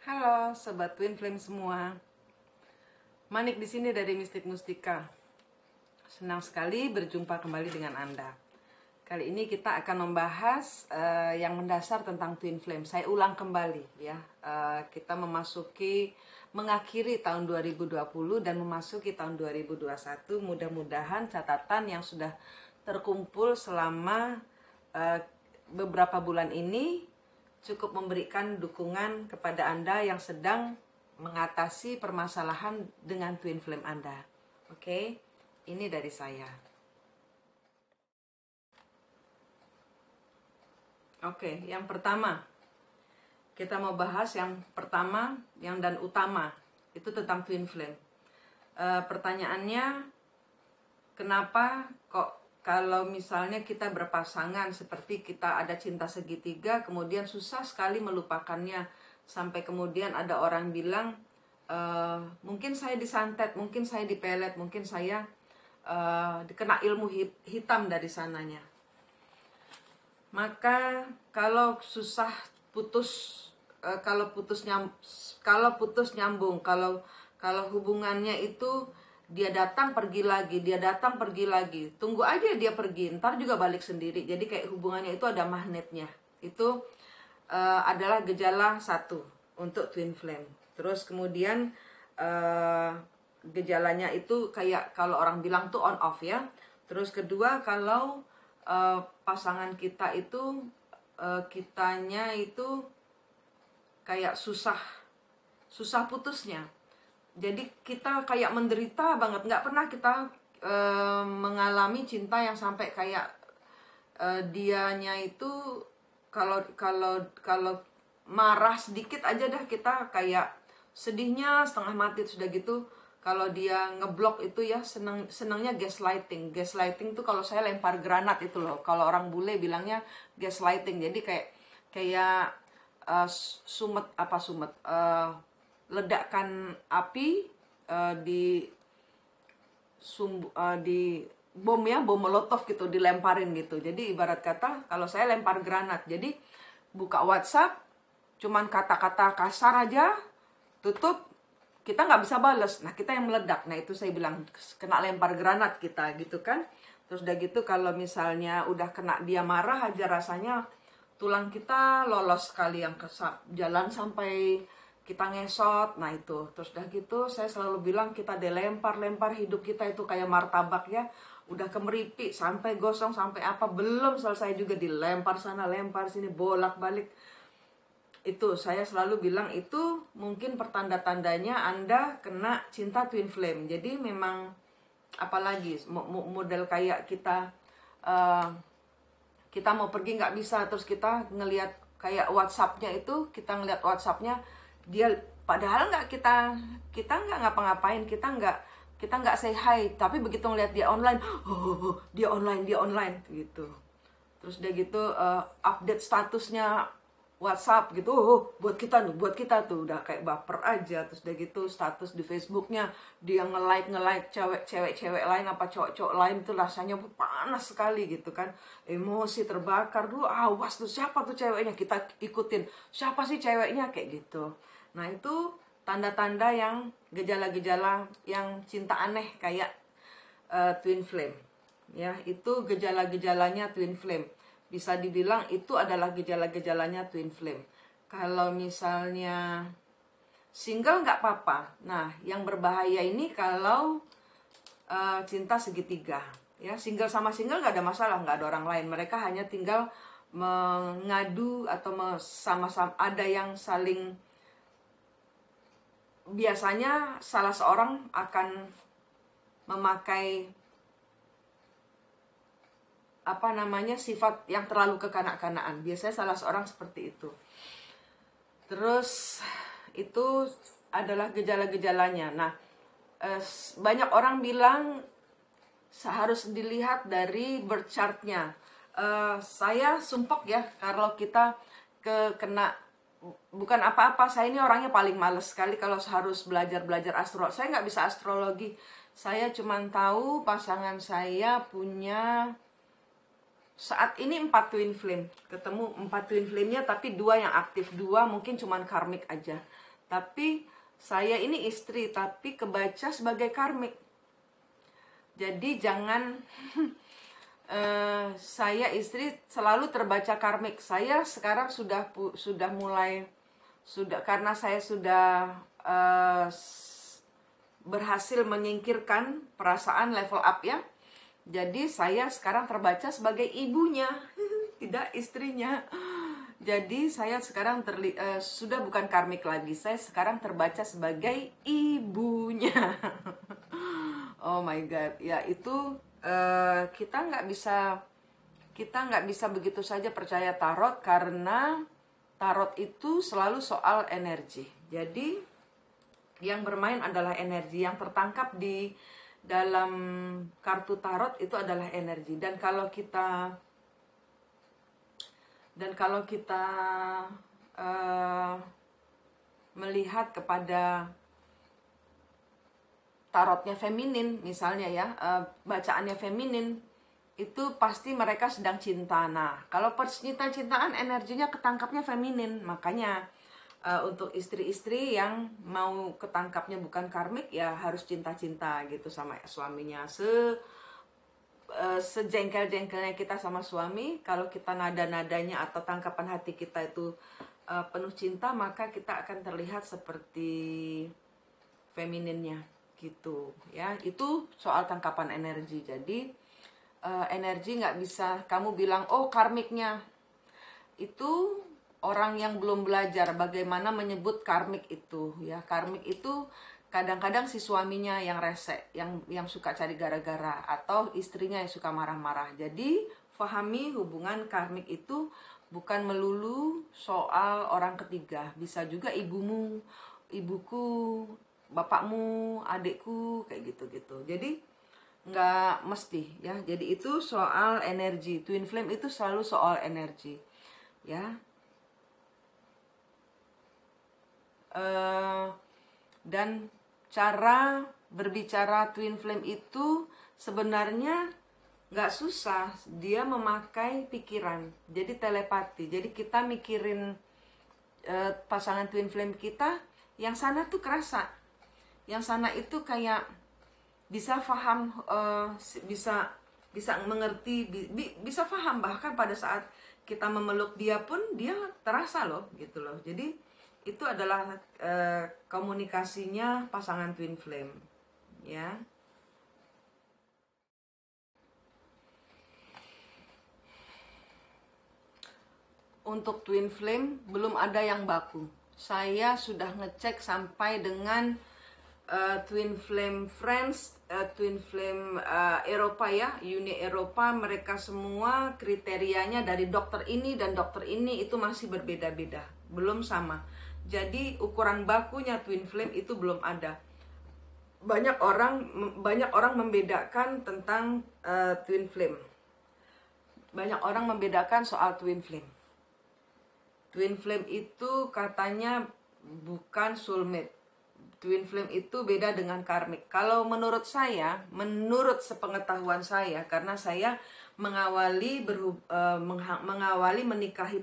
Halo sobat Twin Flame semua. Manik di sini dari Mistik Mustika. Senang sekali berjumpa kembali dengan Anda. Kali ini kita akan membahas yang mendasar tentang Twin Flame. Saya ulang kembali ya. Kita mengakhiri tahun 2020 dan memasuki tahun 2021. Mudah-mudahan catatan yang sudah terkumpul selama beberapa bulan ini cukup memberikan dukungan kepada Anda yang sedang mengatasi permasalahan dengan Twin Flame Anda. Oke, ini dari saya. Oke, yang pertama, kita mau bahas yang pertama, yang dan utama, itu tentang Twin Flame. Pertanyaannya, kenapa kok kalau misalnya kita berpasangan seperti kita ada cinta segitiga, kemudian susah sekali melupakannya, sampai kemudian ada orang bilang, mungkin saya disantet, mungkin saya dipelet, mungkin saya kena ilmu hitam dari sananya. Maka kalau susah putus, kalau putus nyambung, kalau hubungannya itu dia datang pergi lagi, dia datang pergi lagi, tunggu aja dia pergi, ntar juga balik sendiri. Jadi kayak hubungannya itu ada magnetnya. Itu adalah gejala satu untuk Twin Flame. Terus kemudian gejalanya itu kayak kalau orang bilang tuh on off ya. Terus kedua, kalau pasangan kita itu kitanya itu kayak susah putusnya. Jadi kita kayak menderita banget, nggak pernah kita mengalami cinta yang sampai kayak dianya itu kalau marah sedikit aja dah kita kayak sedihnya setengah mati. Sudah gitu kalau dia ngeblok itu ya senangnya gaslighting. Gaslighting tuh kalau saya lempar granat itu loh. Kalau orang bule bilangnya gaslighting. Jadi kayak ledakan api di bom molotov gitu, dilemparin gitu. Jadi ibarat kata kalau saya lempar granat, jadi buka WhatsApp cuman kata-kata kasar aja, tutup, kita nggak bisa bales. Nah, kita yang meledak. Nah, itu saya bilang kena lempar granat kita gitu kan. Terus udah gitu kalau misalnya udah kena dia marah aja, rasanya tulang kita lolos sekali, yang jalan sampai kita ngesot. Nah itu, terus udah gitu saya selalu bilang kita dilempar-lempar, hidup kita itu kayak martabak ya, udah kemeripik sampai gosong sampai apa, belum selesai juga dilempar sana lempar sini bolak-balik. Itu saya selalu bilang itu mungkin pertanda-tandanya Anda kena cinta Twin Flame. Jadi memang apalagi model kayak kita mau pergi nggak bisa, terus kita ngelihat kayak WhatsApp-nya itu, kita ngelihat WhatsApp-nya dia, padahal kita nggak ngapa-ngapain, kita nggak say hi, tapi begitu ngeliat dia online, dia online gitu. Terus dia gitu update statusnya WhatsApp gitu, buat kita tuh udah kayak baper aja. Terus dia gitu status di Facebooknya dia nge-like cewek lain apa cowok lain, itu rasanya panas sekali gitu kan, emosi terbakar. Dulu awas tuh siapa tuh ceweknya, kita ikutin siapa sih ceweknya kayak gitu. Nah itu tanda-tanda yang gejala-gejala yang cinta aneh kayak Twin Flame ya. Itu gejala-gejalanya Twin Flame. Bisa dibilang itu adalah gejala-gejalanya Twin Flame. Kalau misalnya single nggak apa-apa. Nah yang berbahaya ini kalau cinta segitiga ya. Single sama single nggak ada masalah, nggak ada orang lain, mereka hanya tinggal mengadu atau sama-sama ada yang saling, biasanya salah seorang akan memakai sifat yang terlalu kekanak-kanaan. Biasanya salah seorang seperti itu. Terus itu adalah gejala-gejalanya. Nah, banyak orang bilang harus dilihat dari birth chart-nya. Saya sumpek ya kalau kita kena, bukan apa-apa, saya ini orangnya paling males sekali kalau harus belajar astrologi. Saya nggak bisa astrologi. Saya cuma tahu pasangan saya punya saat ini 4 twin flame. Ketemu 4 twin flame-nya, tapi 2 yang aktif, 2 mungkin cuman karmik aja. Tapi saya ini istri, tapi kebaca sebagai karmik. Jadi jangan saya istri selalu terbaca karmik. Saya sekarang sudah mulai karena saya sudah berhasil menyingkirkan perasaan level up ya. Jadi saya sekarang terbaca sebagai ibunya, tidak istrinya. Jadi saya sekarang sudah bukan karmik lagi. Saya sekarang terbaca sebagai ibunya. Oh my god, ya itu kita nggak bisa begitu saja percaya tarot, karena tarot itu selalu soal energi. Jadi yang bermain adalah energi, yang tertangkap di dalam kartu tarot itu adalah energi. Dan kalau kita melihat kepada tarotnya feminin misalnya ya, bacaannya feminin, itu pasti mereka sedang cinta. Nah, kalau percintaan energinya ketangkapnya feminin. Makanya untuk istri-istri yang mau ketangkapnya bukan karmik, ya harus cinta-cinta gitu sama suaminya. Sejengkel-jengkelnya kita sama suami, kalau kita nada-nadanya atau tangkapan hati kita itu penuh cinta, maka kita akan terlihat seperti femininnya gitu ya. Itu soal tangkapan energi. Jadi energi nggak bisa kamu bilang oh karmiknya. Itu orang yang belum belajar bagaimana menyebut karmik itu ya. Karmik itu kadang-kadang si suaminya yang rese, yang suka cari gara-gara, atau istrinya yang suka marah-marah. Jadi fahami hubungan karmik itu bukan melulu soal orang ketiga. Bisa juga ibumu, ibuku, bapakmu, adikku, kayak gitu-gitu. Jadi nggak mesti ya. Jadi itu soal energi. Twin flame itu selalu soal energi ya. Dan cara berbicara twin flame itu sebenarnya nggak susah. Dia memakai pikiran, jadi telepati. Jadi kita mikirin pasangan twin flame kita, yang sana tuh kerasa, yang sana itu kayak bisa paham, bisa mengerti, bisa paham. Bahkan pada saat kita memeluk dia pun dia terasa loh gitu loh. Jadi itu adalah komunikasinya pasangan twin flame ya. Untuk twin flame belum ada yang baku. Saya sudah ngecek sampai dengan twin flame France, twin flame Eropa ya, Uni Eropa. Mereka semua kriterianya dari dokter ini dan dokter ini itu masih berbeda-beda, belum sama. Jadi ukuran bakunya twin flame itu belum ada. Banyak orang membedakan tentang twin flame. Banyak orang membedakan soal twin flame. Twin flame itu katanya bukan soulmate. Twin flame itu beda dengan karmik. Kalau menurut saya, menurut sepengetahuan saya, karena saya mengawali menikahi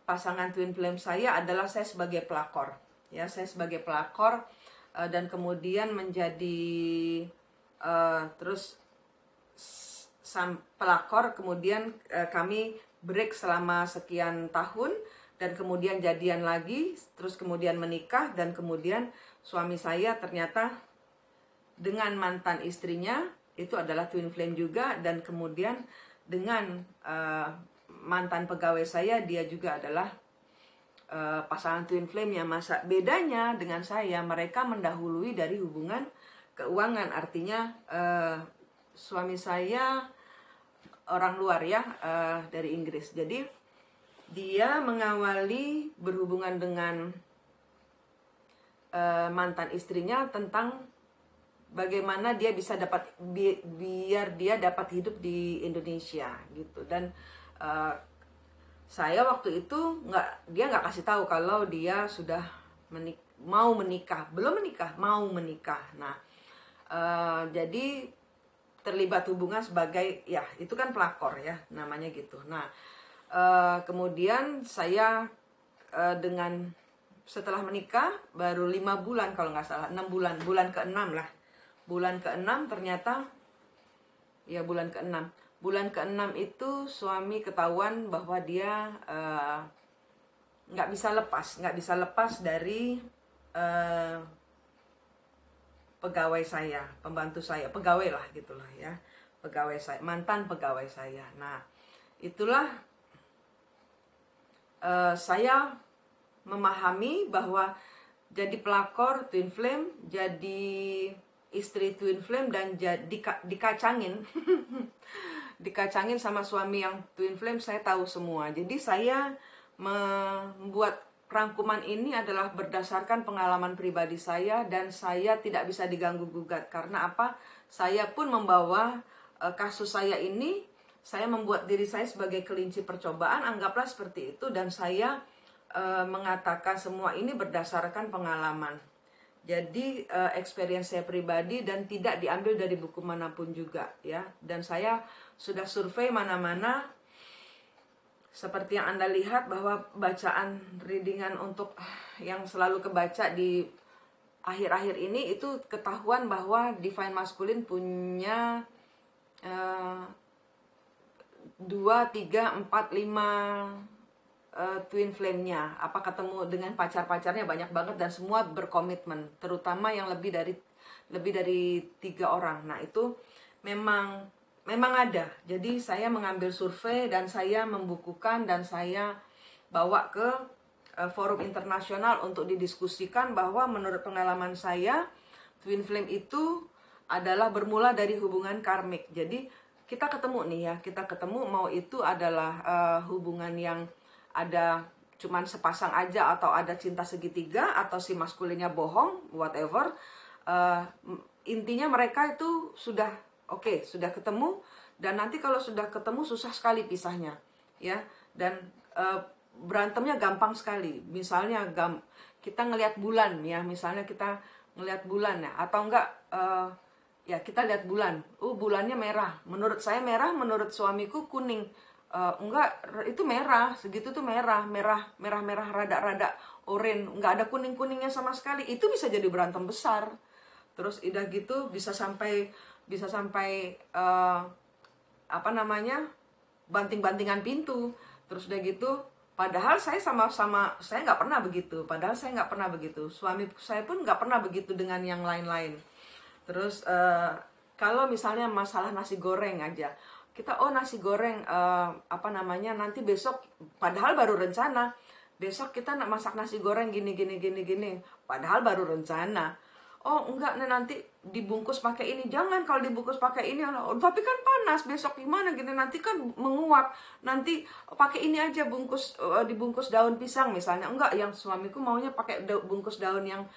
pasangan twin flame saya adalah saya sebagai pelakor ya. Saya sebagai pelakor dan kemudian menjadi terus pelakor, kemudian kami break selama sekian tahun dan kemudian jadian lagi, terus kemudian menikah, dan kemudian suami saya ternyata dengan mantan istrinya itu adalah twin flame juga, dan kemudian dengan mantan pegawai saya, dia juga adalah pasangan twin flame. Ya, masa bedanya dengan saya, mereka mendahului dari hubungan keuangan. Artinya suami saya orang luar ya, dari Inggris. Jadi dia mengawali berhubungan dengan mantan istrinya tentang bagaimana dia bisa biar dia dapat hidup di Indonesia gitu. Dan saya waktu itu dia nggak kasih tahu kalau dia sudah mau menikah, belum menikah, mau menikah. Nah, jadi terlibat hubungan sebagai ya itu kan pelakor ya namanya gitu. Nah, kemudian saya dengan setelah menikah baru 5 bulan kalau nggak salah, 6 bulan, bulan ke-6 lah. Bulan ke-6 ternyata, ya bulan ke-6. Bulan ke-6 itu suami ketahuan bahwa dia nggak bisa lepas dari pegawai saya, pembantu saya, pegawai lah gitulah ya, pegawai saya, mantan pegawai saya. Nah, itulah saya memahami bahwa jadi pelakor Twin Flame, jadi istri Twin Flame, dan dikacangin dikacangin sama suami yang Twin Flame, saya tahu semua. Jadi saya membuat rangkuman ini adalah berdasarkan pengalaman pribadi saya, dan saya tidak bisa diganggu gugat. Karena apa? Saya pun membawa kasus saya ini, saya membuat diri saya sebagai kelinci percobaan, anggaplah seperti itu, dan saya mengatakan semua ini berdasarkan pengalaman. Jadi experience saya pribadi dan tidak diambil dari buku manapun juga ya. Dan saya sudah survei mana-mana, seperti yang Anda lihat bahwa bacaan readingan untuk yang selalu kebaca di akhir-akhir ini itu ketahuan bahwa Divine Masculine punya 2, 3, 4, 5 Twin Flame-nya. Apa ketemu dengan pacar-pacarnya banyak banget, dan semua berkomitmen, terutama yang lebih dari 3 orang. Nah, itu memang ada. Jadi saya mengambil survei dan saya membukukan dan saya bawa ke forum internasional untuk didiskusikan bahwa menurut pengalaman saya, Twin Flame itu adalah bermula dari hubungan karmik. Jadi kita ketemu nih ya, kita ketemu mau itu adalah hubungan yang ada cuman sepasang aja, atau ada cinta segitiga, atau si maskulinnya bohong, whatever. Intinya mereka itu sudah sudah ketemu, dan nanti kalau sudah ketemu susah sekali pisahnya ya, dan berantemnya gampang sekali. Misalnya kita ngelihat bulan ya, misalnya kita ngelihat bulan ya, atau enggak ya kita lihat bulan, bulannya merah, menurut saya merah, menurut suamiku kuning. Enggak, itu merah, segitu tuh merah rada-rada oranye, enggak ada kuning-kuningnya sama sekali. Itu bisa jadi berantem besar. Terus udah gitu bisa sampai banting-bantingan pintu. Terus udah gitu, padahal saya saya nggak pernah begitu. Suami saya pun nggak pernah begitu dengan yang lain-lain. Terus kalau misalnya masalah nasi goreng aja, kita nasi goreng nanti besok, padahal baru rencana besok kita nak masak nasi goreng gini, padahal baru rencana. Enggak, nanti dibungkus pakai ini. Jangan, kalau dibungkus pakai ini, tapi kan panas besok gimana gini, nanti kan menguap, nanti pakai ini aja, dibungkus daun pisang misalnya. Enggak, yang suamiku maunya pakai bungkus daun yang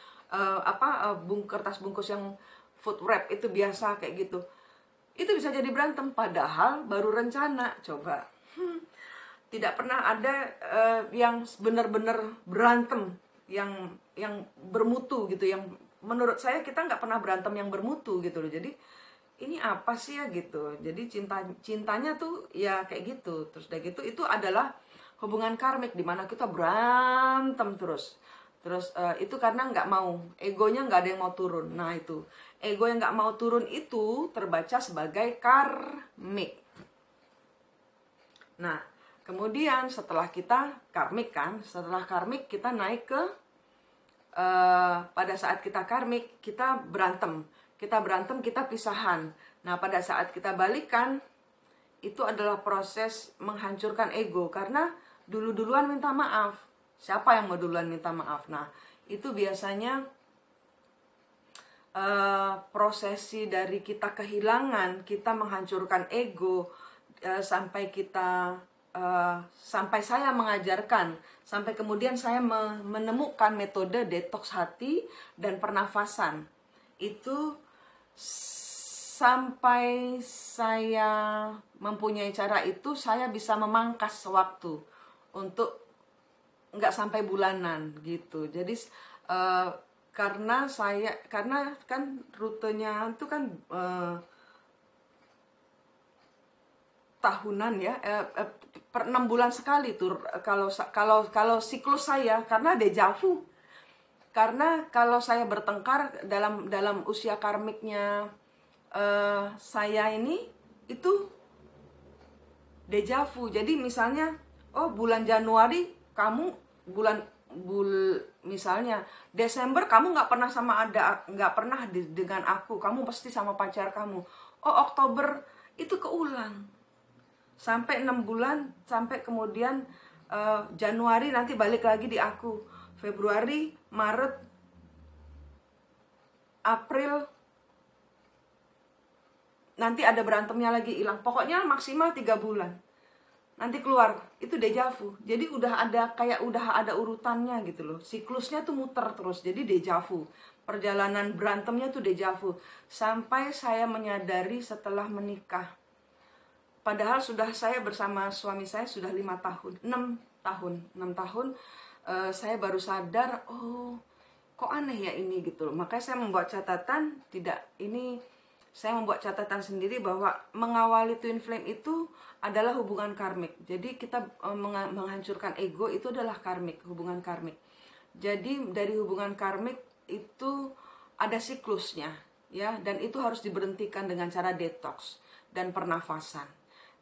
kertas bungkus yang food wrap itu biasa kayak gitu. Itu bisa jadi berantem, padahal baru rencana. Coba tidak pernah ada yang benar-benar berantem yang bermutu gitu. Yang menurut saya kita nggak pernah berantem yang bermutu gitu loh. Jadi ini apa sih ya gitu. Jadi cintanya tuh ya kayak gitu. Terus udah gitu, itu adalah hubungan karmik di mana kita berantem terus itu karena nggak mau, egonya nggak ada yang mau turun. Nah, itu ego yang nggak mau turun itu terbaca sebagai karmik. Nah, kemudian setelah kita karmik setelah karmik kita naik ke pada saat kita karmik kita berantem, kita pisahan. Nah, pada saat kita balikan itu adalah proses menghancurkan ego, karena duluan minta maaf. Siapa yang mau duluan minta maaf? Nah, itu biasanya prosesi dari kita kehilangan, kita menghancurkan ego, sampai saya mengajarkan, sampai kemudian saya menemukan metode detox hati dan pernafasan. Itu sampai saya mempunyai cara itu, saya bisa memangkas waktu untuk nggak sampai bulanan gitu. Jadi karena kan rutenya itu kan tahunan ya, per 6 bulan sekali tuh kalau siklus saya, karena deja vu. Karena kalau saya bertengkar dalam usia karmiknya saya ini, itu deja vu. Jadi misalnya, oh bulan Januari kamu misalnya Desember kamu nggak pernah dengan aku, kamu pasti sama pacar kamu. Oh Oktober itu keulang sampai 6 bulan, sampai kemudian Januari nanti balik lagi di aku. Februari, Maret, April, nanti ada berantemnya lagi, hilang. Pokoknya maksimal 3 bulan. Nanti keluar, itu deja vu. Jadi udah ada urutannya gitu loh. Siklusnya tuh muter terus, jadi deja vu. Perjalanan berantemnya tuh deja vu. Sampai saya menyadari setelah menikah. Padahal saya bersama suami saya sudah 6 tahun. Saya baru sadar, oh kok aneh ya ini gitu loh. Makanya saya membuat catatan, saya membuat catatan sendiri bahwa mengawali twin flame itu adalah hubungan karmik. Jadi kita menghancurkan ego itu adalah karmik, hubungan karmik. Jadi dari hubungan karmik itu ada siklusnya, ya, dan itu harus diberhentikan dengan cara detox dan pernafasan.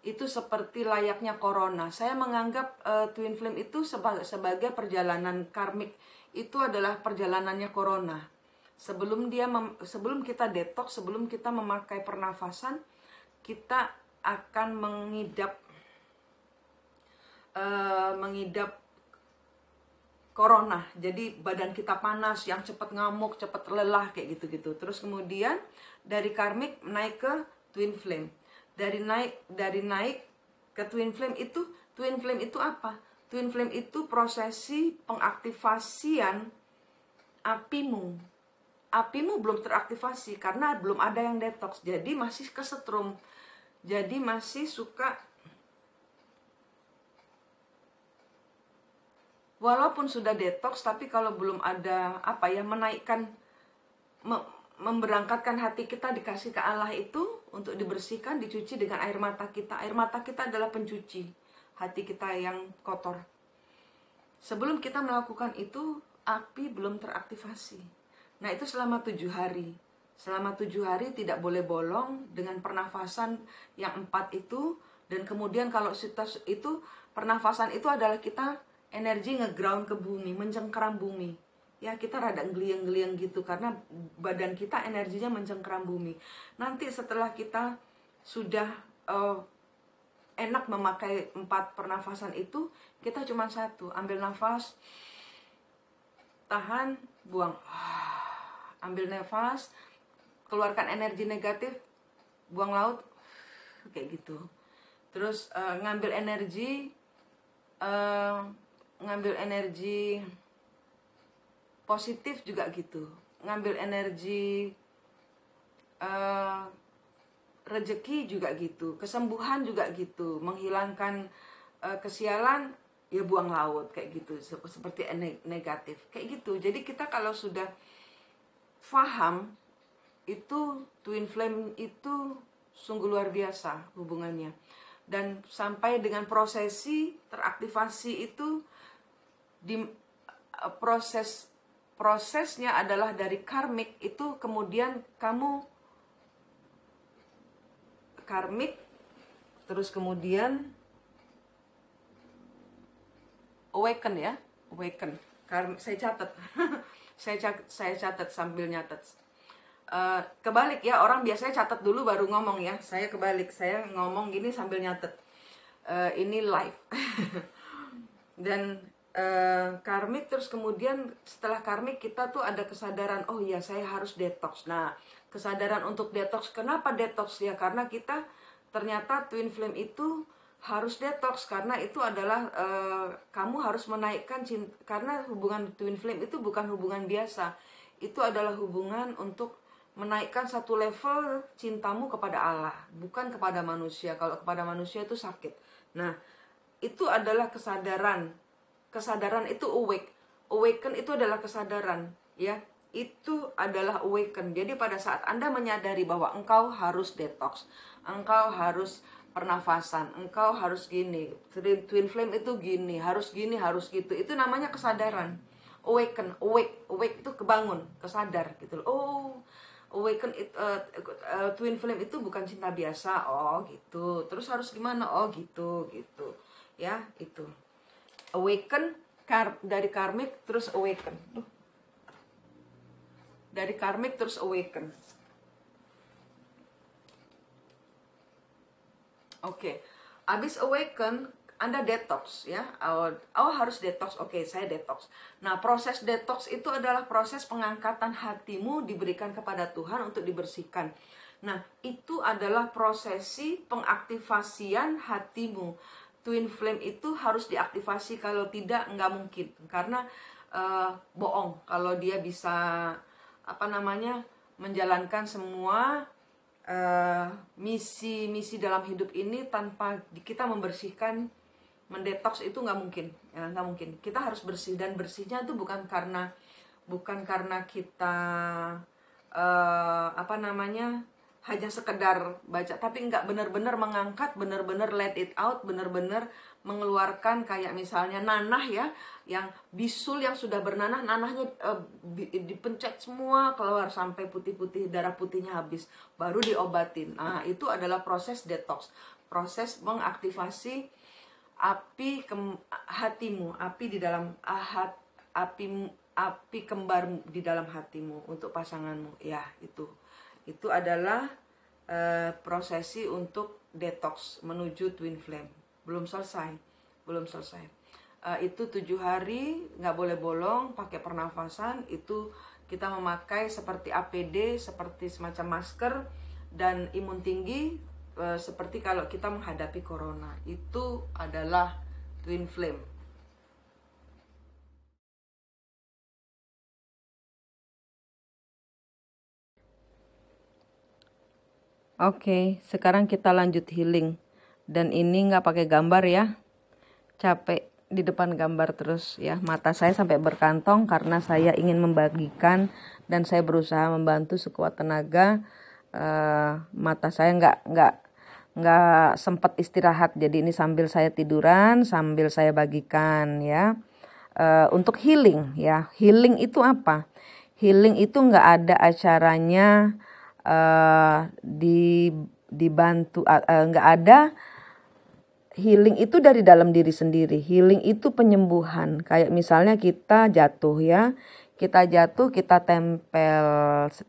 Itu seperti layaknya corona. Saya menganggap twin flame itu sebagai perjalanan karmik. Itu adalah perjalanannya corona. Sebelum kita detox, sebelum kita memakai pernafasan, kita akan mengidap corona. Jadi badan kita panas, yang cepat ngamuk, cepat lelah kayak gitu-gitu. Terus kemudian dari karmik naik ke twin flame. Dari naik ke twin flame itu apa? Twin flame itu prosesi pengaktifasian apimu. Apimu belum teraktivasi karena belum ada yang detox. Jadi masih kesetrum. Jadi masih suka, walaupun sudah detox, tapi kalau belum ada menaikkan, memberangkatkan hati kita dikasih ke Allah itu untuk dibersihkan, dicuci dengan air mata kita. Air mata kita adalah pencuci hati kita yang kotor. Sebelum kita melakukan itu, api belum teraktivasi. Nah itu selama 7 hari. Selama 7 hari tidak boleh bolong dengan pernafasan yang 4 itu. Dan kemudian kalau itu, pernafasan itu adalah kita energi ngeground ke bumi, mencengkeram bumi. Ya kita rada ngeliang-ngeliang gitu karena badan kita energinya mencengkeram bumi. Nanti setelah kita sudah enak memakai 4 pernafasan itu, kita cuma 1, ambil nafas, tahan, buang. Ambil nafas, keluarkan energi negatif, buang laut, kayak gitu. Terus ngambil energi positif juga gitu. Ngambil energi rezeki juga gitu. Kesembuhan juga gitu. Menghilangkan kesialan, ya buang laut kayak gitu. Seperti negatif kayak gitu. Jadi kita kalau sudah paham itu twin flame itu sungguh luar biasa hubungannya. Dan sampai dengan prosesi teraktivasi itu prosesnya adalah dari karmik itu, kemudian kamu karmik, terus kemudian awaken ya, awaken. Saya catat, saya catat sambil nyatet. Kebalik ya, orang biasanya catat dulu baru ngomong ya. Saya kebalik, saya ngomong gini sambil nyatet. Ini live. Dan karmik, terus kemudian setelah karmik kita tuh ada kesadaran, oh iya saya harus detox. Nah kesadaran untuk detox, kenapa detox ya? Karena kita ternyata twin flame itu harus detox, karena itu adalah kamu harus menaikkan cinta. Karena hubungan twin flame itu bukan hubungan biasa, itu adalah hubungan untuk menaikkan satu level cintamu kepada Allah, bukan kepada manusia. Kalau kepada manusia itu sakit. Nah itu adalah kesadaran. Kesadaran itu awaken itu adalah kesadaran, ya. Itu adalah awaken. Jadi pada saat Anda menyadari bahwa engkau harus detox, engkau harus pernafasan, engkau harus gini, twin flame itu gini, harus gitu. Itu namanya kesadaran. Awaken, awake itu kebangun, kesadar gitu loh. Oh, awaken twin flame itu bukan cinta biasa. Oh gitu. Terus harus gimana? Oh gitu ya. Itu awaken dari karmic terus awaken. Dari karmic terus awaken. Oke. Abis awaken, Anda detox ya. Oh harus detox. Oke, saya detox. Nah, proses detox itu adalah proses pengangkatan hatimu diberikan kepada Tuhan untuk dibersihkan. Nah, itu adalah prosesi pengaktifasian hatimu. Twin flame itu harus diaktifasi, kalau tidak nggak mungkin. Karena bohong kalau dia bisa menjalankan semua misi dalam hidup ini tanpa kita membersihkan, mendetoks itu nggak mungkin ya, nggak mungkin. Kita harus bersih, dan bersihnya itu bukan karena kita hanya sekedar baca, tapi nggak, benar-benar mengangkat, benar-benar let it out, benar-benar mengeluarkan. Kayak misalnya nanah ya, yang bisul yang sudah bernanah, nanahnya dipencet semua keluar sampai putih-putih, darah putihnya habis, baru diobatin. Nah, itu adalah proses detox, proses mengaktifasi api hatimu, api di dalam api kembar di dalam hatimu untuk pasanganmu ya. Itu adalah prosesi untuk detox menuju twin flame. Belum selesai. Itu 7 hari nggak boleh bolong, pakai pernafasan. Itu kita memakai seperti APD, seperti semacam masker, dan imun tinggi, seperti kalau kita menghadapi corona. Itu adalah twin flame. Oke, sekarang kita lanjut healing. Dan ini nggak pakai gambar ya. Capek di depan gambar terus ya. Mata saya sampai berkantong karena saya ingin membagikan dan saya berusaha membantu sekuat tenaga. Mata saya nggak sempat istirahat. Jadi ini sambil saya tiduran, sambil saya bagikan ya. Untuk healing ya. Healing itu apa? Healing itu nggak ada acaranya dibantu, nggak ada. Healing itu dari dalam diri sendiri. Healing itu penyembuhan. Kayak misalnya kita jatuh ya, kita tempel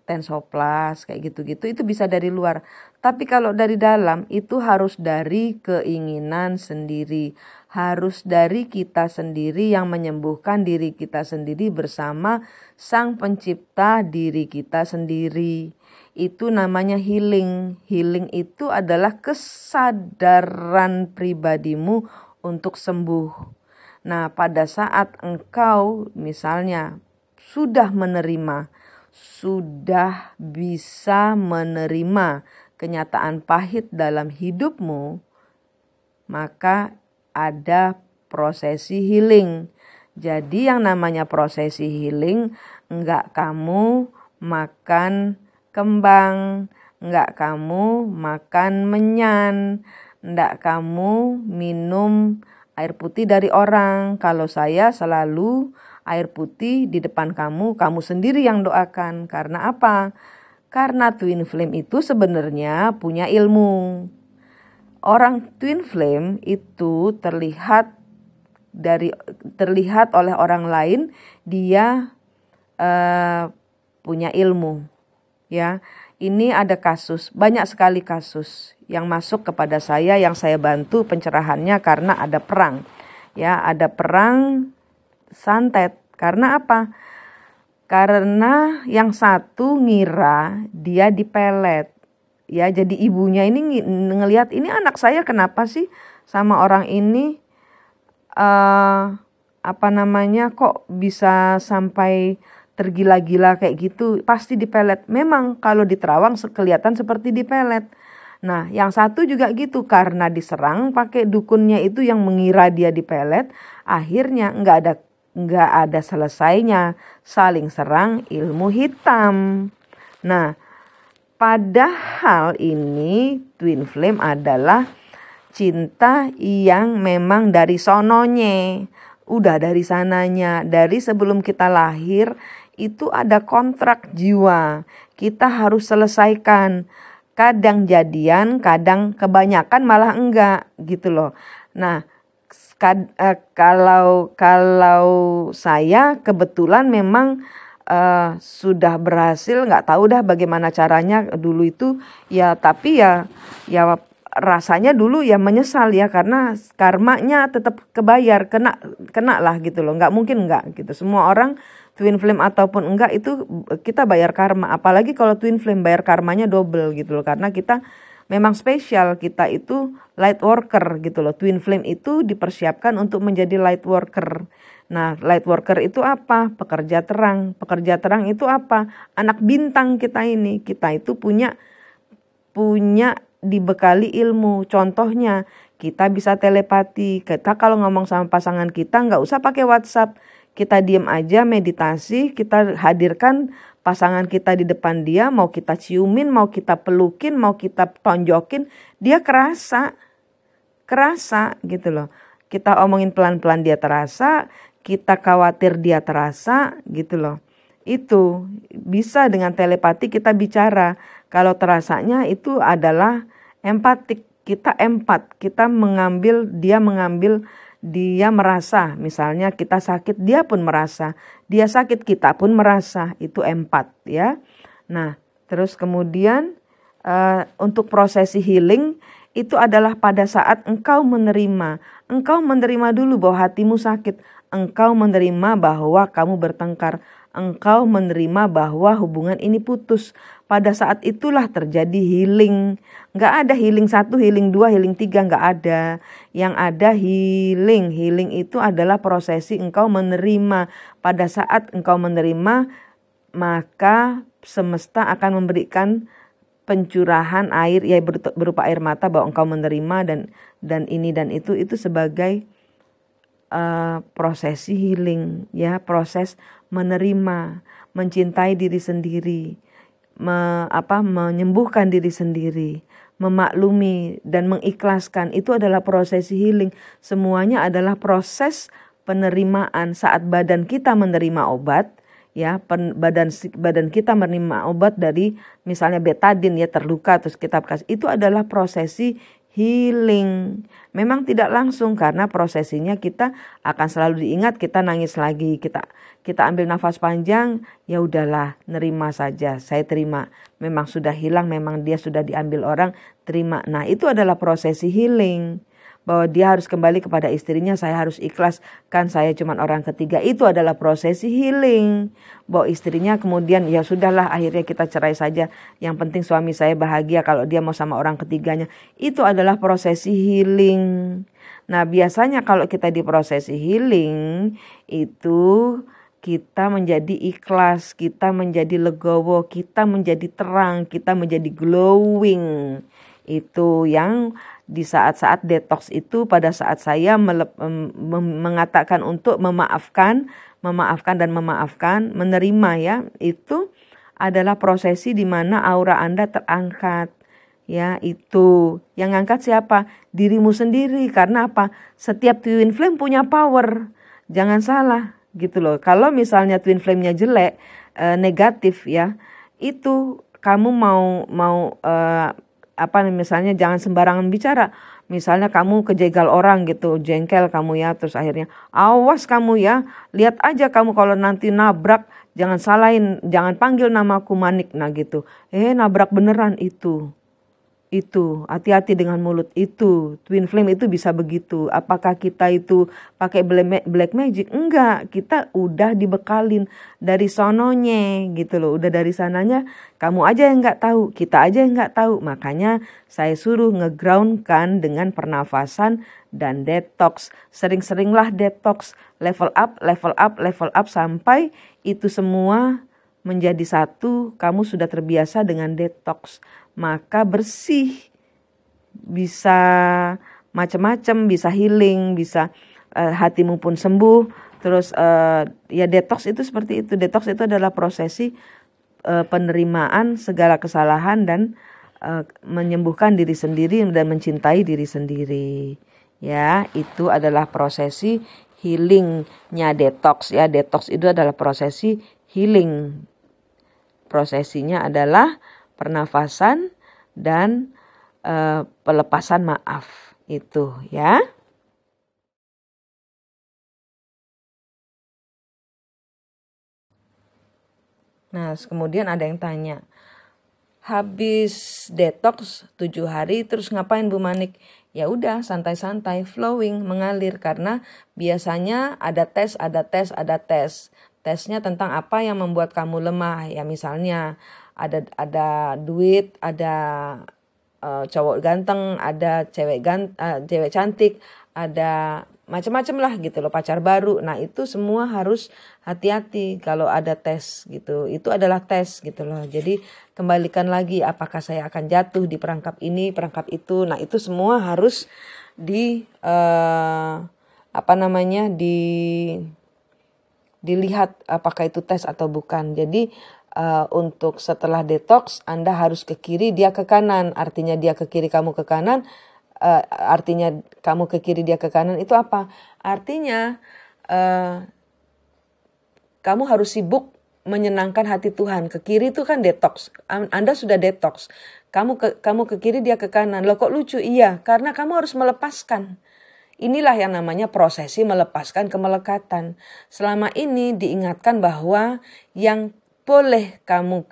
tensoplas kayak gitu-gitu, itu bisa dari luar. Tapi kalau dari dalam itu harus dari keinginan sendiri, harus dari kita sendiri yang menyembuhkan diri kita sendiri bersama Sang Pencipta diri kita sendiri. Itu namanya healing. Healing itu adalah kesadaran pribadimu untuk sembuh. Nah, pada saat engkau misalnya sudah bisa menerima kenyataan pahit dalam hidupmu, maka ada prosesi healing. Jadi yang namanya prosesi healing, enggak kamu makan kembang, enggak kamu makan menyan, enggak kamu minum air putih dari orang. Kalau saya selalu air putih di depan kamu sendiri yang doakan. Karena apa? Karena twin flame itu sebenarnya punya ilmu. Orang twin flame itu terlihat oleh orang lain, dia punya ilmu. Ya, ini ada kasus, banyak sekali kasus yang masuk kepada saya, yang saya bantu pencerahannya karena ada perang. Ya, ada perang santet. Karena apa? Karena yang satu ngira dia dipelet. Ya, jadi ibunya ini ngelihat, ini anak saya kenapa sih sama orang ini kok bisa sampai tergila-gila kayak gitu, pasti dipelet. Memang kalau di Terawang kelihatan seperti dipelet. Nah, yang satu juga gitu, karena diserang pakai dukunnya itu yang mengira dia dipelet, akhirnya nggak ada selesainya, saling serang ilmu hitam. Nah, padahal ini twin flame adalah cinta yang memang dari sononya. Udah dari sananya, dari sebelum kita lahir itu ada kontrak jiwa. Kita harus selesaikan. Kadang jadian, kadang kebanyakan malah enggak gitu loh. Nah, kalau saya kebetulan memang sudah berhasil, nggak tahu dah bagaimana caranya dulu itu ya, tapi ya rasanya dulu ya menyesal ya, karena karmanya tetap kebayar, kena lah gitu loh, nggak mungkin nggak gitu. Semua orang twin flame ataupun enggak itu kita bayar karma, apalagi kalau twin flame bayar karmanya double gitu loh, karena kita memang spesial, kita itu light worker gitu loh. Twin flame itu dipersiapkan untuk menjadi light worker. Nah, light worker itu apa? Pekerja terang. Pekerja terang itu apa? Anak bintang kita ini. Kita itu punya dibekali ilmu. Contohnya, kita bisa telepati. Kita kalau ngomong sama pasangan kita nggak usah pakai WhatsApp. Kita diam aja, meditasi, kita hadirkan pasangan kita di depan dia, mau kita ciumin, mau kita pelukin, mau kita tonjokin, dia kerasa gitu loh. Kita omongin pelan-pelan dia terasa, kita khawatir dia terasa gitu loh. Itu bisa dengan telepati kita bicara. Kalau terasanya itu adalah empatik, kita empat, kita mengambil, dia merasa, misalnya kita sakit dia pun merasa, dia sakit kita pun merasa, itu empat ya. Nah terus kemudian untuk prosesi healing itu adalah pada saat engkau menerima dulu bahwa hatimu sakit, engkau menerima bahwa kamu bertengkar, engkau menerima bahwa hubungan ini putus. Pada saat itulah terjadi healing. Gak ada healing 1, healing 2, healing 3, gak ada. Yang ada healing. Healing itu adalah prosesi engkau menerima. Pada saat engkau menerima, maka semesta akan memberikan pencurahan air, ya berupa air mata, bahwa engkau menerima dan ini dan itu sebagai prosesi healing, ya, proses menerima, mencintai diri sendiri, menyembuhkan diri sendiri, memaklumi dan mengikhlaskan. Itu adalah prosesi healing. Semuanya adalah proses penerimaan. Saat badan kita menerima obat, ya, badan kita menerima obat dari misalnya betadin, ya, terluka terus kita kasih, itu adalah prosesi healing. Memang tidak langsung karena prosesinya kita akan selalu diingat, kita nangis lagi, kita ambil nafas panjang, ya udahlah, nerima saja, saya terima, memang sudah hilang, memang dia sudah diambil orang, terima. Nah itu adalah prosesi healing, bahwa dia harus kembali kepada istrinya, saya harus ikhlas, kan saya cuma orang ketiga. Itu adalah prosesi healing, bahwa istrinya kemudian ya sudahlah, akhirnya kita cerai saja, yang penting suami saya bahagia kalau dia mau sama orang ketiganya. Itu adalah prosesi healing. Nah biasanya kalau kita di prosesi healing itu kita menjadi ikhlas, kita menjadi legowo, kita menjadi terang, kita menjadi glowing. Itu yang di saat-saat detox itu, pada saat saya mengatakan untuk memaafkan dan memaafkan, menerima, ya, itu adalah prosesi di mana aura Anda terangkat. Ya, itu yang angkat siapa? Dirimu sendiri. Karena apa? Setiap twin flame punya power. Jangan salah gitu loh. Kalau misalnya twin flame-nya jelek, negatif, ya, itu kamu mau misalnya jangan sembarangan bicara. Misalnya kamu kejegal orang gitu, jengkel kamu, ya, terus akhirnya awas kamu, ya, lihat aja kamu kalau nanti nabrak, jangan salahin, jangan panggil namaku Manik, nah gitu. Nabrak beneran itu. Hati-hati dengan mulut itu. Twin flame itu bisa begitu. Apakah kita itu pakai black magic? Enggak, kita udah dibekalin dari sononya gitu loh. Udah dari sananya, kamu aja yang nggak tahu, kita aja yang nggak tahu. Makanya saya suruh ngegroundkan dengan pernafasan dan detox. Sering-seringlah detox, level up sampai itu semua menjadi satu. Kamu sudah terbiasa dengan detox, maka bersih, bisa macam-macam, bisa healing, bisa hatimu pun sembuh. Terus ya detox itu seperti itu. Detox itu adalah prosesi penerimaan segala kesalahan dan menyembuhkan diri sendiri dan mencintai diri sendiri. Ya, itu adalah prosesi healingnya detox ya. Detox itu adalah prosesi healing. Prosesinya adalah pernafasan dan pelepasan maaf itu ya. Nah, kemudian ada yang tanya, habis detox 7 hari terus ngapain Bu Manik? Ya udah, santai-santai, flowing, mengalir, karena biasanya ada tes. Tesnya tentang apa yang membuat kamu lemah. Ya misalnya ada duit, ada cowok ganteng, ada cewek cantik, ada macam-macam lah gitu loh, pacar baru. Nah itu semua harus hati-hati kalau ada tes gitu. Itu adalah tes gitu loh. Jadi kembalikan lagi, apakah saya akan jatuh di perangkap ini, perangkap itu. Nah itu semua harus dilihat apakah itu tes atau bukan. Jadi untuk setelah detox Anda harus ke kiri, dia ke kanan. Artinya dia ke kiri, kamu ke kanan. Artinya kamu ke kiri, dia ke kanan. Itu apa? Artinya kamu harus sibuk menyenangkan hati Tuhan. Ke kiri itu kan detox. Anda sudah detox. Kamu ke kiri, dia ke kanan. Loh kok lucu? Iya, karena kamu harus melepaskan. Inilah yang namanya prosesi melepaskan kemelekatan. Selama ini diingatkan bahwa yang boleh kamu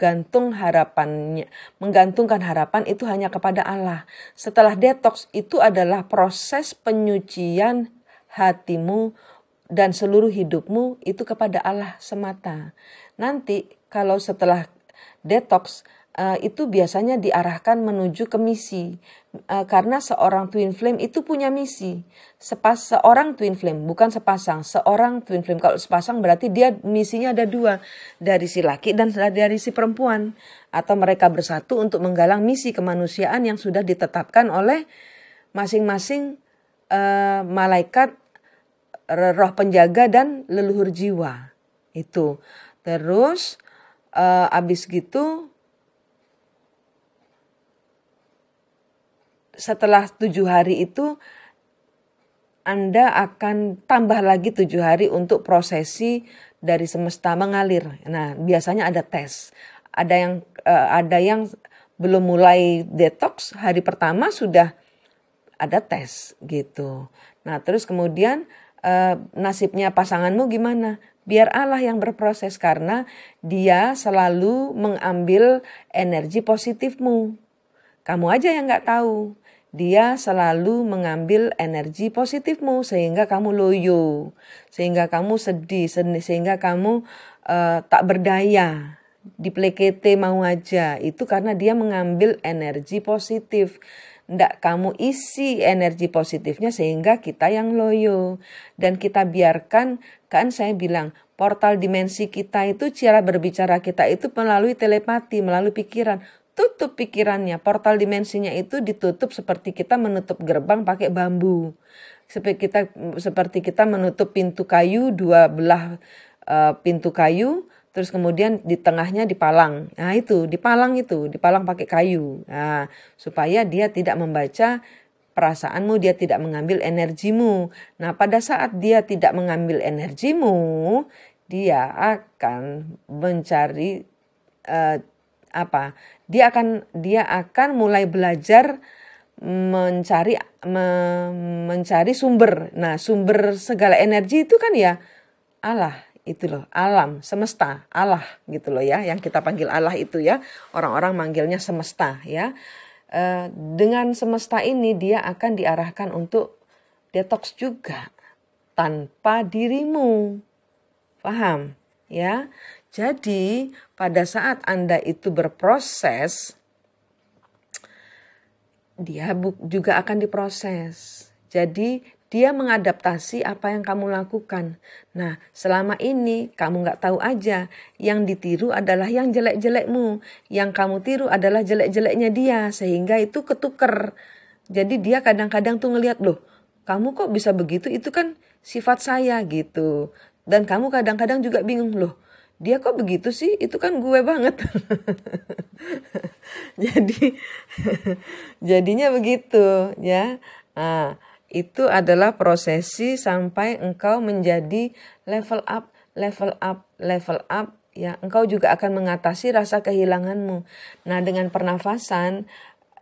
menggantungkan harapan itu hanya kepada Allah. Setelah detox itu adalah proses penyucian hatimu dan seluruh hidupmu itu kepada Allah semata. Nanti kalau setelah detox itu biasanya diarahkan menuju ke misi. Karena seorang twin flame itu punya misi. Seorang twin flame, bukan sepasang. Seorang twin flame, kalau sepasang berarti dia misinya ada 2. Dari si laki dan dari si perempuan. Atau mereka bersatu untuk menggalang misi kemanusiaan yang sudah ditetapkan oleh masing-masing malaikat, roh penjaga dan leluhur jiwa. Itu. Terus abis gitu, setelah 7 hari itu Anda akan tambah lagi 7 hari untuk prosesi dari semesta mengalir. Nah, biasanya ada tes. Ada yang belum mulai detox, hari pertama sudah ada tes gitu. Nah, terus kemudian nasibnya pasanganmu gimana? Biar Allah yang berproses, karena dia selalu mengambil energi positifmu. Kamu aja yang gak tahu. Dia selalu mengambil energi positifmu sehingga kamu loyo, sehingga kamu sedih, sehingga kamu tak berdaya, diplekete mau aja. Itu karena dia mengambil energi positif. Ndak kamu isi energi positifnya sehingga kita yang loyo. Dan kita biarkan, kan saya bilang, portal dimensi kita itu, cara berbicara kita itu melalui telepati, melalui pikiran. Tutup pikirannya, portal dimensinya itu ditutup seperti kita menutup gerbang pakai bambu. Seperti kita menutup pintu kayu, 2 belah pintu kayu, terus kemudian di tengahnya dipalang. Nah itu, dipalang pakai kayu. Nah, supaya dia tidak membaca perasaanmu, dia tidak mengambil energimu. Nah, pada saat dia tidak mengambil energimu, dia akan mencari Dia akan mulai belajar mencari sumber. Nah, sumber segala energi itu kan ya Allah, itu loh, alam, semesta, Allah gitu loh ya, yang kita panggil Allah itu ya. Orang-orang manggilnya semesta ya. Dengan semesta ini dia akan diarahkan untuk detox juga tanpa dirimu. Paham ya? Jadi pada saat Anda itu berproses, dia juga akan diproses. Jadi dia mengadaptasi apa yang kamu lakukan. Nah, selama ini kamu gak tahu aja. Yang ditiru adalah yang jelek-jelekmu. Yang kamu tiru adalah jelek-jeleknya dia. Sehingga itu ketuker. Jadi dia kadang-kadang tuh ngelihat, loh kamu kok bisa begitu? Itu kan sifat saya gitu. Dan kamu kadang-kadang juga bingung, loh dia kok begitu sih? Itu kan gue banget. Jadinya begitu ya. Nah, Itu adalah prosesi sampai engkau menjadi level up, level up, level up. Ya, engkau juga akan mengatasi rasa kehilanganmu. Nah, dengan pernafasan,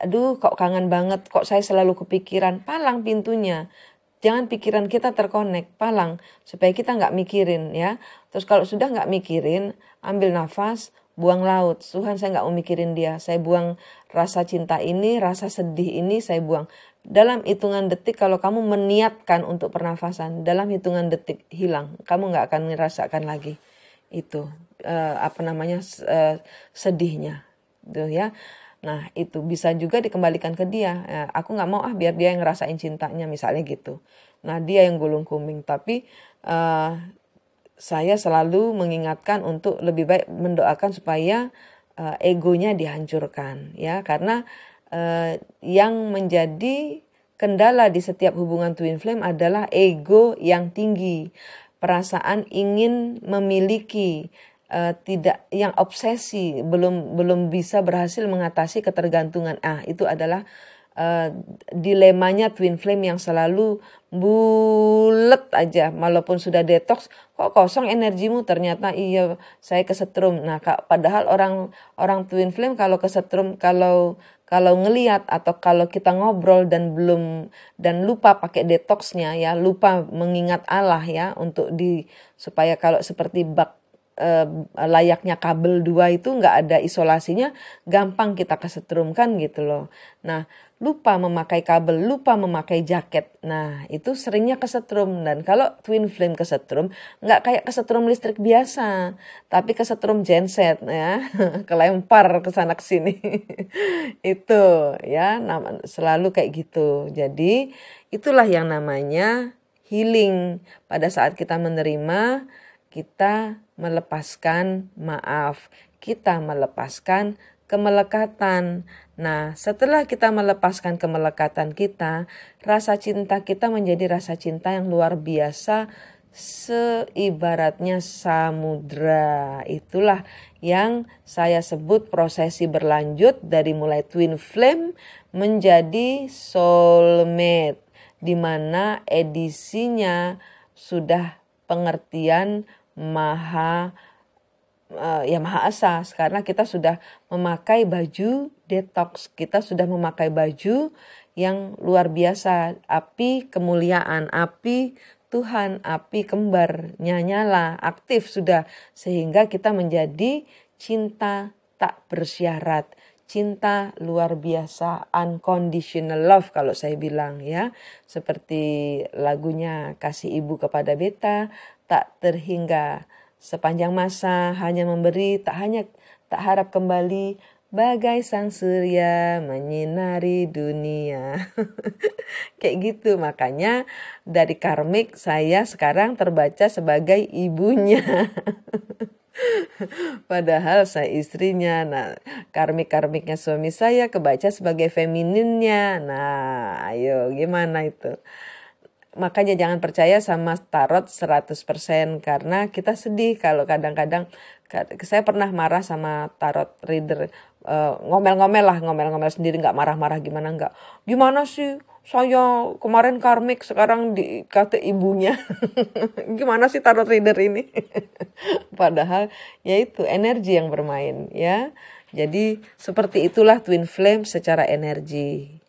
aduh kok kangen banget, kok saya selalu kepikiran, palang pintunya. Jangan pikiran kita terkonek, palang, supaya kita nggak mikirin ya. Terus kalau sudah nggak mikirin, ambil nafas, buang laut. Tuhan, saya nggak mau mikirin dia, saya buang rasa cinta ini, rasa sedih ini, saya buang. Dalam hitungan detik, kalau kamu meniatkan untuk pernafasan, dalam hitungan detik hilang, kamu nggak akan merasakan lagi itu sedihnya, gitu ya. Nah, itu bisa juga dikembalikan ke dia. Aku nggak mau biar dia yang ngerasain cintanya, misalnya gitu. Nah, dia yang gulung kumbing. Tapi saya selalu mengingatkan untuk lebih baik mendoakan supaya egonya dihancurkan, ya. Karena yang menjadi kendala di setiap hubungan twin flame adalah ego yang tinggi, perasaan ingin memiliki, tidak, yang obsesi, belum bisa berhasil mengatasi ketergantungan. Itu adalah dilemanya twin flame yang selalu bulet aja, walaupun sudah detox kok kosong energimu, ternyata iya saya kesetrum. Nah, padahal orang twin flame kalau kesetrum, kalau ngelihat atau kalau kita ngobrol dan lupa pakai detoxnya ya, lupa mengingat Allah ya, untuk supaya kalau seperti bak layaknya kabel 2 itu nggak ada isolasinya, gampang kita kesetrum kan gitu loh. Nah, lupa memakai kabel, lupa memakai jaket, nah itu seringnya kesetrum. Dan kalau twin flame kesetrum, nggak kayak kesetrum listrik biasa, tapi kesetrum genset ya, kelempar ke sana ke sini. Itu ya, selalu kayak gitu. Jadi itulah yang namanya healing. Pada saat kita menerima, kita melepaskan maaf, kita melepaskan kemelekatan. Nah, setelah kita melepaskan kemelekatan kita, rasa cinta kita menjadi rasa cinta yang luar biasa, seibaratnya samudra. Itulah yang saya sebut prosesi berlanjut dari mulai twin flame menjadi soulmate, di mana edisinya sudah pengertian Maha Esa, karena kita sudah memakai baju detox, kita sudah memakai baju yang luar biasa, api kemuliaan, api Tuhan, api kembar nyala aktif sudah, sehingga kita menjadi cinta tak bersyarat, cinta luar biasa, unconditional love kalau saya bilang ya, seperti lagunya Kasih Ibu Kepada Beta, tak terhingga sepanjang masa, hanya memberi, tak harap kembali, bagai sang surya menyinari dunia. Kayak gitu, makanya dari karmik saya sekarang terbaca sebagai ibunya. Padahal saya istrinya. Nah, karmiknya suami saya kebaca sebagai femininnya. Nah, ayo gimana itu? Makanya jangan percaya sama tarot 100%, karena kita sedih kalau kadang-kadang. Saya pernah marah sama tarot reader, ngomel-ngomel sendiri, nggak marah-marah gimana sih saya kemarin karmik, sekarang dikata ibunya. Gimana sih tarot reader ini? Padahal ya itu energi yang bermain ya. Jadi seperti itulah twin flame secara energi.